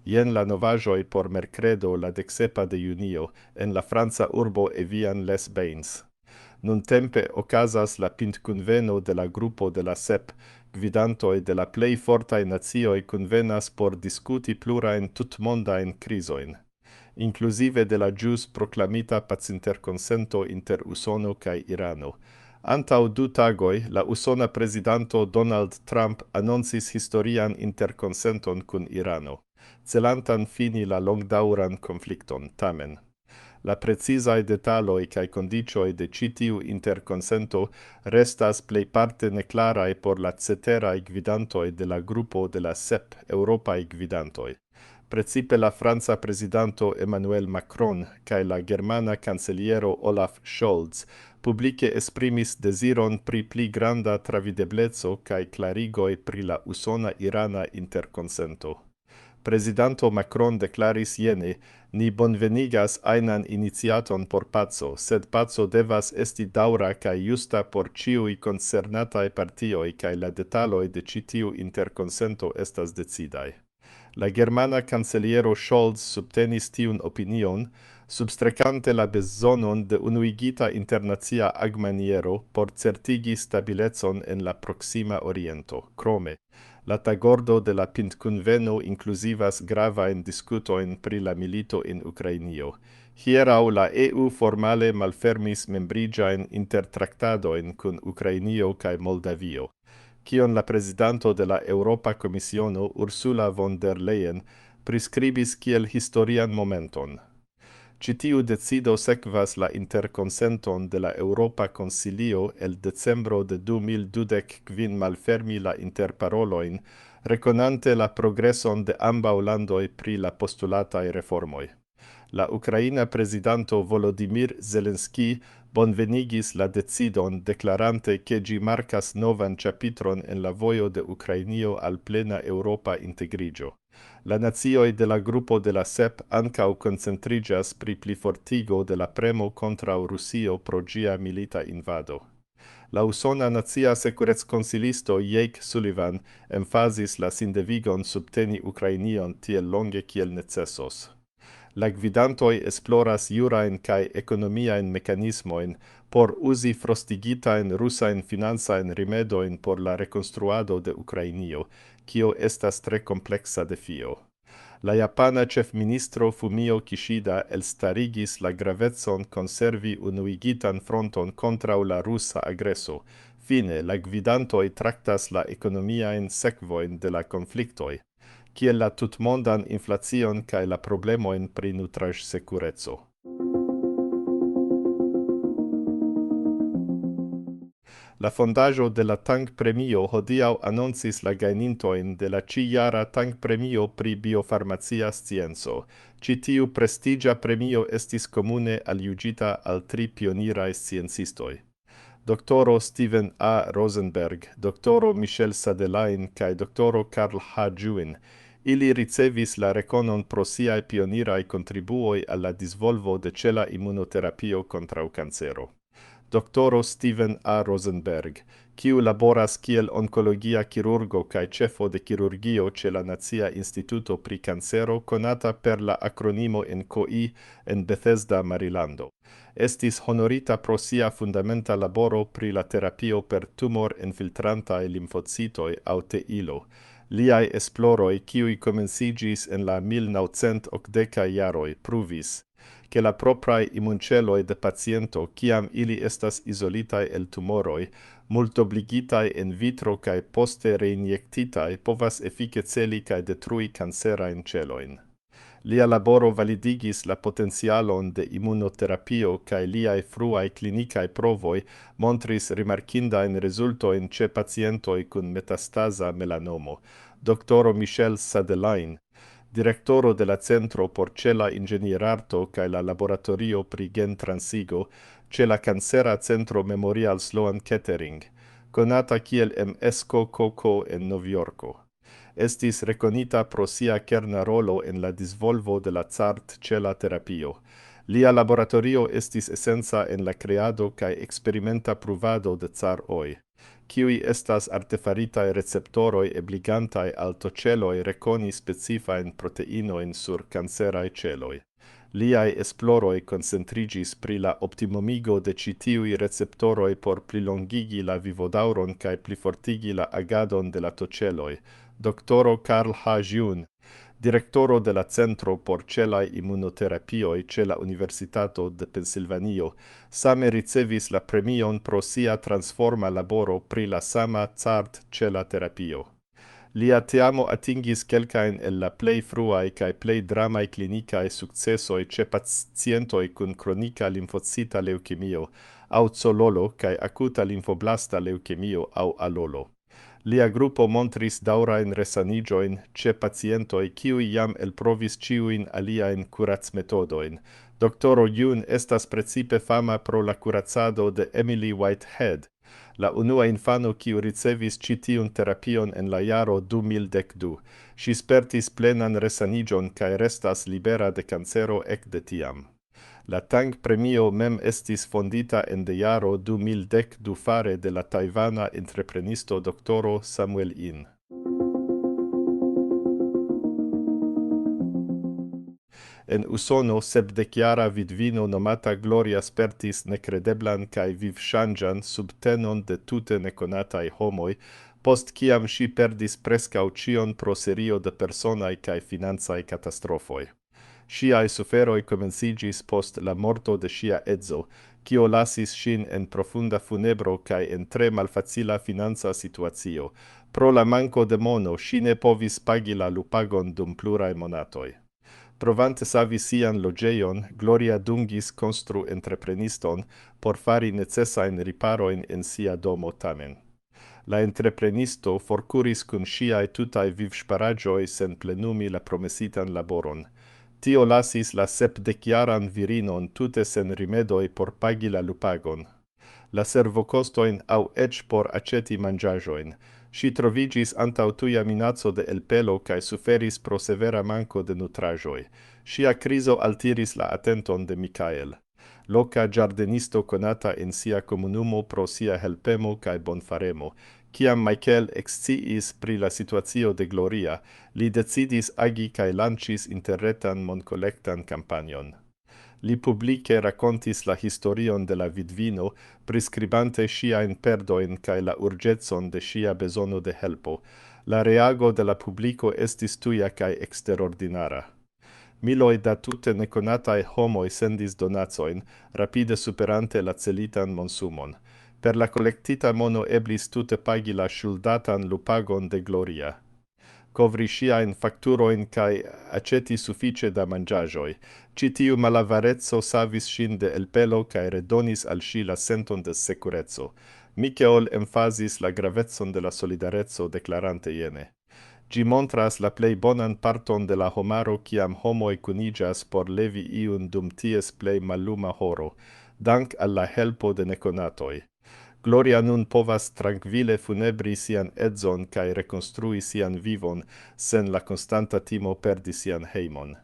Jen la novaĵoj por merkredo la deksepa de junio en la franca urbo Evian-les-Bains. Nuntempe okazas la pintkunveno de la Grupo de la sep, Gvidantoj de la plej fortaj nacioj kunvenas por diskuti plurajn tutmondajn krizojn, inclusive de la ĵus proklamita pacinterkonsento inter Usono kaj Irano. Antaŭ 2 tagoj, la usona prezidanto Donald Trump anoncis historian interkonsenton kun Irano, celantan fini la longdaŭran konflikton, tamen. La precizaj detaloj kaj kondiĉoj de ĉi tiu interkonsento restas plejparte neklaraj por la ceteraj gvidantoj de la Grupo de la sep eŭropaj gvidantoj. Precipe la franca prezidanto Emmanuel Macron kaj la germana kanceliero Olaf Scholz publike esprimis deziron pri pli granda travidebleco kaj klarigoj pri la usona-irana interkonsento. Prezidanto Macron deklaris jene: "Ni bonvenigas ajnan iniciaton por paco, sed paco devas esti daŭra kaj justa por ĉiuj koncernataj partioj kaj la detaloj de ĉi tiu interkonsento estas decidaj." La germana kanceliero Scholz subtenis tiun opinion, substrekante la bezonon de unuigita internacia agmaniero por certigi stabilecon en la Proksima Oriento. Krome, la tagordo de la pintkunveno inkluzivas gravajn diskutojn pri la milito en Ukrainio. Hieraŭ la EU formale malfermis membriĝajn intertraktadojn kun Ukrainio kaj Moldavio, kion la prezidanto de la Eŭropa Komisiono Ursula von der Leyen priskribis kiel historian momenton. Ĉi tiu decido sekvas la interkonsenton de la Eŭropa Konsilio el decembro de 2025 malfermi la interparolojn, rekonante la progreson de ambaŭ landoj pri la postulataj reformoj. La ukraina prezidanto Volodymyr Zelenskyy bonvenigis la decidon, deklarante ke ĝi markas novan ĉapitron en la vojo de Ukrainio al plena eŭropa integriĝo. La nacioj de la Grupo de la sep ankaŭ koncentriĝas pri plifortigo de la premo kontraŭ Rusio pro ĝia milita invado. La usona nacia sekureckonsilisto Jake Sullivan emfazis la sindevigon subteni Ukrainion tiel longe kiel necesos. La gvidantoj esploras jurajn kaj ekonomiajn mekanismojn por uzi frostigitajn rusajn financajn rimedojn por la rekonstruado de Ukrainio, kio estas tre kompleksa defio. La japana ĉefministro Fumio Kishida elstarigis la gravecon konservi unuigitan fronton kontraŭ la rusa agreso. Fine, la gvidantoj traktas la ekonomiajn sekvojn de la konfliktoj, kiel la tutmondan inflacion kaj la problemojn pri nutraĵsekureco. La fondaĵo de la Tang-Premio hodiaŭ anoncis la gajnintojn de la ĉi-jara Tang-Premio pri biofarmacia scienco. Ĉi tiu prestiĝa premio estis komune aljuĝita al 3 pioniraj sciencistoj: Doktoro Steven A. Rosenberg, Doktoro Michel Sadelain kaj Doktoro Karl H. Juin. Ili ricevis la rekonon pro siaj pioniraj kontribuoj al la disvolvo de ĉela imunoterapio kontraŭ kancero. Doktoro Steven A. Rosenberg, kiu laboras kiel onkologia kirurgo kaj ĉefo de kirurgio ĉe la Nacia Instituto pri Kancero, konata per la akronimo NKI en Bethesda, Marilando. Estis honorita pro sia fundamenta laboro pri la terapio per tumor-infiltrantaj limfocitoj aŭ T-ilo. Liaj esploroj, kiuj komenciĝis en la 1980-aj jaroj, pruvis ke la propraj imunĉeloj de paciento, kiam ili estas izolitaj el tumoroj, multobligitaj in vitro kaj poste reinjektitaj, povas efike celi kaj detrui kancerajn ĉelojn. Lia laboro validigis la potencialon de imunoterapio kaj liaj fruaj klinikaj provoj montris rimarkindajn rezultojn ĉe pacientoj kun metastaza melanomo. Doktoro Michel Sadelain, direktoro de la Centro por ĉela inĝenierarto kaj la laboratorio pri gentransigo ĉe la Kancera Centro Memorial Sloan Kettering, konata kiel MSKKK en Novjorko. Estis rekonita pro sia kerna rolo en la disvolvo de la CAR-T-ĉela terapio. Lia laboratorio estis esenca en la kreado kaj eksperimenta pruvado de CAR-oj. kiuj estas artefaritaj receptoroj ebligantaj al toĉeloj rekoni specifajn proteinojn sur kanceraj ĉeloj. Liaj esploroj koncentriĝis pri la optimumigo de ĉi tiuj receptoroj por plilongigi la vivodaŭron kaj plifortigi la agadon de la toĉeloj. Doktoro Carl H. Jun, direktoro de la Centro por Ĉelaj Imunoterapioj ĉe la Universitato de Pensilvanio, same ricevis la premion pro sia transforma laboro pri la sama cart-ĉela terapio. Lia teamo atingis kelkajn el la plej fruaj kaj plej dramaj klinikaj sukcesoj ĉe pacientoj kun kronika limfocita leŭkemio, aŭ CLL kaj akuta limfoblasta leŭkemio aŭ ALL. Lia grupo montris daŭrajn resaniĝojn ĉe pacientoj kiuj jam elprovis ĉiujn aliajn kuracmetodojn. Doktoro Jun estas precipe fama pro la kuracado de Emily Whitehead, la unua infano kiu ricevis ĉi tiun terapion en la jaro 2012. Ŝi spertis plenan resaniĝon kaj restas libera de kancero ekde tiam. La Tang-Premio mem estis fondita en de jaro 2012 fare de la tajvana entreprenisto doktoro Samuel In. En Usono, 70-jara vidvino nomata Gloria spertis nekredeblan kaj vivŝanĝan subtenon de tute nekonataj homoj, post kiam ŝi perdis preskaŭ ĉion pro serio de personaj kaj financaj katastrofoj. Ŝiaj suferoj komenciĝis post la morto de ŝia edzo, kio lasis ŝin en profunda funebro kaj en tre malfacila financa situacio. Pro la manko de mono ŝi ne povis pagi la lupagon dum pluraj monatoj. Provante savi sian loĝejon, Gloria dungis konstru entrepreniston por fari necesajn riparojn en sia domo tamen. La entreprenisto forkuris kun ŝiaj tutaj vivŝparaĵoj sen plenumi la promesitan laboron. Tio lasis la 70-jaran virinon tute sen rimedoj por pagi la lupagon, la servokostojn aŭ eĉ por aĉeti manĝaĵojn. Ŝi troviĝis antaŭ tuja minaco de elpelo kaj suferis pro severa manko de nutraĵoj. Ŝia krizo altiris la atenton de Michael, loka ĝardenisto konata en sia komunumo pro sia helpemo kaj bonfaremo. Kiam Michael eksciis pri la situacio de Gloria, li decidis agi kaj lanĉis interretan monkolektan kampanjon. Li publike rakontis la historion de la vidvino, priskribante ŝiajn perdojn kaj la urĝecon de ŝia bezono de helpo. La reago de la publiko estis tuja kaj eksterordinara. Miloj da tute nekonataj homoj sendis donacojn, rapide superante la celitan monsumon. Per la kolektita mono eblis tute pagi la ŝuldatan lupagon de Gloria, kovri ŝiajn fakturojn kaj aĉeti sufiĉe da manĝaĵoj. Ĉi tiu malavareco savis ŝin de elpelo kaj redonis al ŝi la senton de sekureco. Michael emfazis la gravecon de la solidareco, deklarante jene: Ĝi montras la plej bonan parton de la homaro kiam homoj kuniĝas por levi iun dum ties plej malluma horo, dank al la helpo de nekonatoj. Gloria nun povas trankvile funebri sian edzon kaj rekonstrui sian vivon sen la konstanta timo perdi sian hejmon.